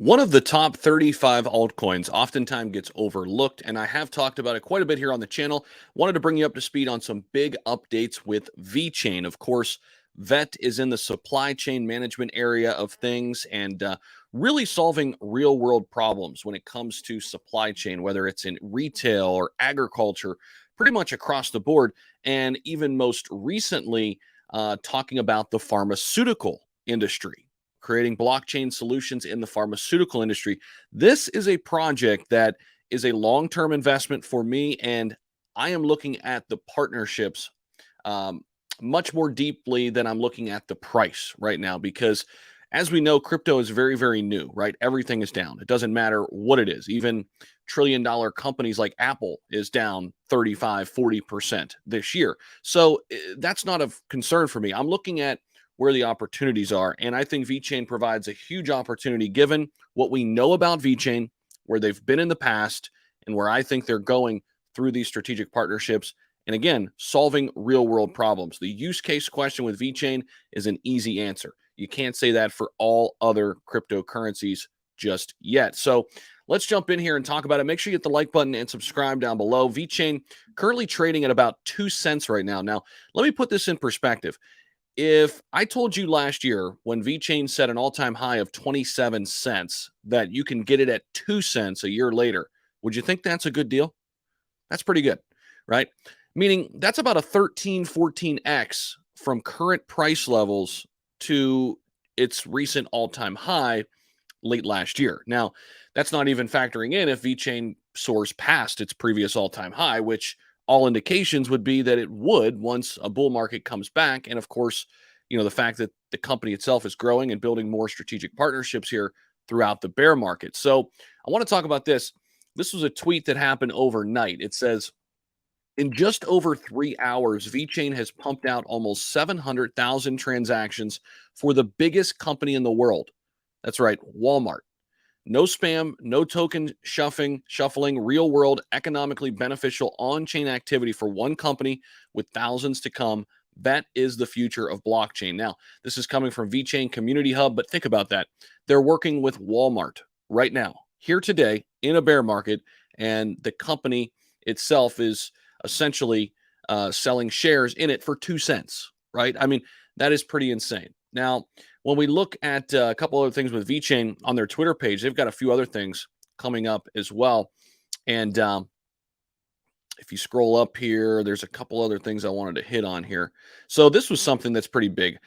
One of the top 35 altcoins oftentimes gets overlooked, and I have talked about it quite a bit here on the channel. Wanted to bring you up to speed on some big updates with VeChain. Of course, VET is in the supply chain management area of things and really solving real world problems when it comes to supply chain, whether it's in retail or agriculture, pretty much across the board. And even most recently, talking about the pharmaceutical industry, creating blockchain solutions in the pharmaceutical industry. This is a project that is a long term investment for me, and I am looking at the partnerships um, much more deeply than I'm looking at the price right now because. As we know, crypto is very, very new, right? Everything is down. It doesn't matter what it is. Even trillion-dollar companies like Apple is down 35, 40% this year. So that's not a concern for me. I'm looking at where the opportunities are. And I think VeChain provides a huge opportunity given what we know about VeChain, where they've been in the past, and where I think they're going through these strategic partnerships. And again, solving real world problems. The use case question with VeChain is an easy answer. You can't say that for all other cryptocurrencies just yet. So let's jump in here and talk about it. Make sure you hit the like button and subscribe down below. VeChain currently trading at about 2 cents right now. Now, let me put this in perspective. If I told you last year when VeChain set an all-time high of 27 cents that you can get it at 2 cents a year later, would you think that's a good deal? That's pretty good, right? Meaning that's about a 13, 14x from current price levels to its recent all-time high late last year. Now, that's not even factoring in if VeChain soars past its previous all-time high, which all indications would be that it would once a bull market comes back. And of course, the fact that the company itself is growing and building more strategic partnerships here throughout the bear market. So I want to talk about this. This was a tweet that happened overnight. It says, in just over 3 hours, VeChain has pumped out almost 700,000 transactions for the biggest company in the world. That's right, Walmart. No spam, no token shuffling, real world, economically beneficial on chain activity for one company with thousands to come. That is the future of blockchain. Now, this is coming from VeChain Community Hub, but think about that. They're working with Walmart right now, here today in a bear market, and the company itself is essentially selling shares in it for 2 cents, right? I mean, that is pretty insane. Now, when we look at a couple other things with VeChain on their Twitter page, they've got a few other things coming up as well. And if you scroll up here, there's a couple other things I wanted to hit on here. So this was something that's pretty big.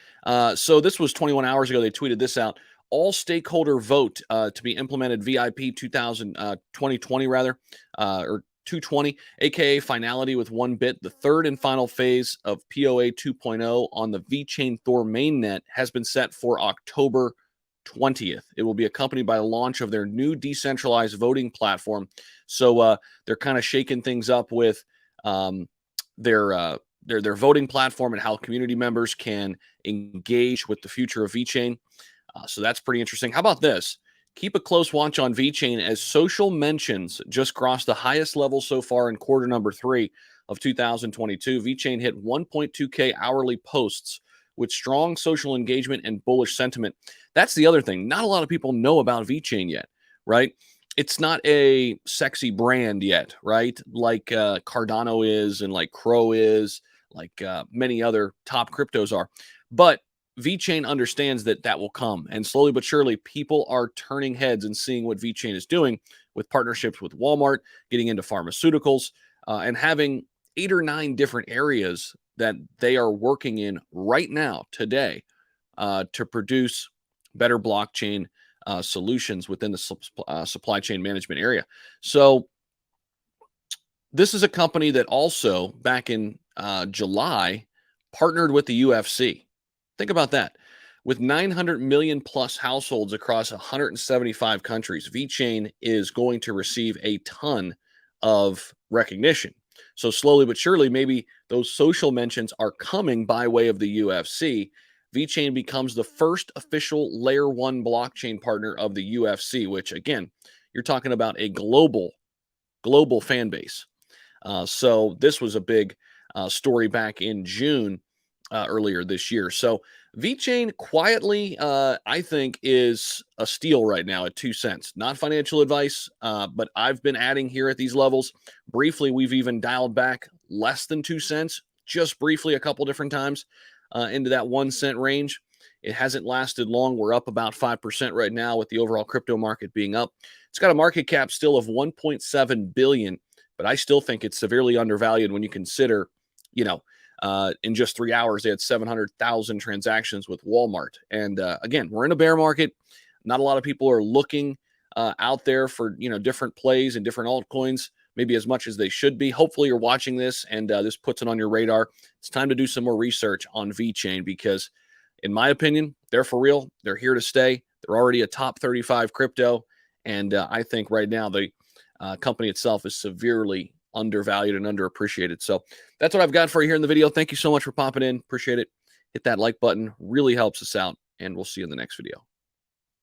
So this was 21 hours ago. They tweeted this out. All stakeholder vote to be implemented VIP 2020 rather, or 220, aka finality with 1 bit. The third and final phase of POA 2.0 on the VeChain Thor mainnet has been set for October 20th. It will be accompanied by the launch of their new decentralized voting platform. So they're kind of shaking things up with their voting platform and how community members can engage with the future of VeChain. So that's pretty interesting. How about this? Keep a close watch on VeChain as social mentions just crossed the highest level so far in quarter number 3 of 2022. VeChain hit 1.2K hourly posts with strong social engagement and bullish sentiment. That's the other thing. Not a lot of people know about VeChain yet, right? It's not a sexy brand yet, right? Like Cardano is and like Crow is, like many other top cryptos are. But VeChain understands that that will come. And slowly but surely, people are turning heads and seeing what VeChain is doing with partnerships with Walmart, getting into pharmaceuticals, and having 8 or 9 different areas that they are working in right now, today, to produce better blockchain solutions within the supply chain management area. So this is a company that also back in July partnered with the UFC. Think about that. With 900 million plus households across 175 countries, VeChain is going to receive a ton of recognition. So slowly but surely, maybe those social mentions are coming by way of the UFC. VeChain becomes the first official layer 1 blockchain partner of the UFC, which again, you're talking about a global fan base. So this was a big story back in June earlier this year. So VeChain quietly, I think, is a steal right now at 2 cents. Not financial advice, but I've been adding here at these levels. Briefly, we've even dialed back less than 2 cents, just briefly a couple different times into that 1 cent range. It hasn't lasted long. We're up about 5% right now with the overall crypto market being up. It's got a market cap still of 1.7 billion, but I still think it's severely undervalued when you consider, you know, in just 3 hours, they had 700,000 transactions with Walmart. And again, we're in a bear market. Not a lot of people are looking out there for different plays and different altcoins, maybe as much as they should be. Hopefully, you're watching this and this puts it on your radar. It's time to do some more research on VeChain because, in my opinion, they're for real. They're here to stay. They're already a top 35 crypto, and I think right now the company itself is severely undervalued and underappreciated. So that's what I've got for you here in the video. Thank you so much for popping in. Appreciate it. Hit that like button. Really helps us out. And we'll see you in the next video.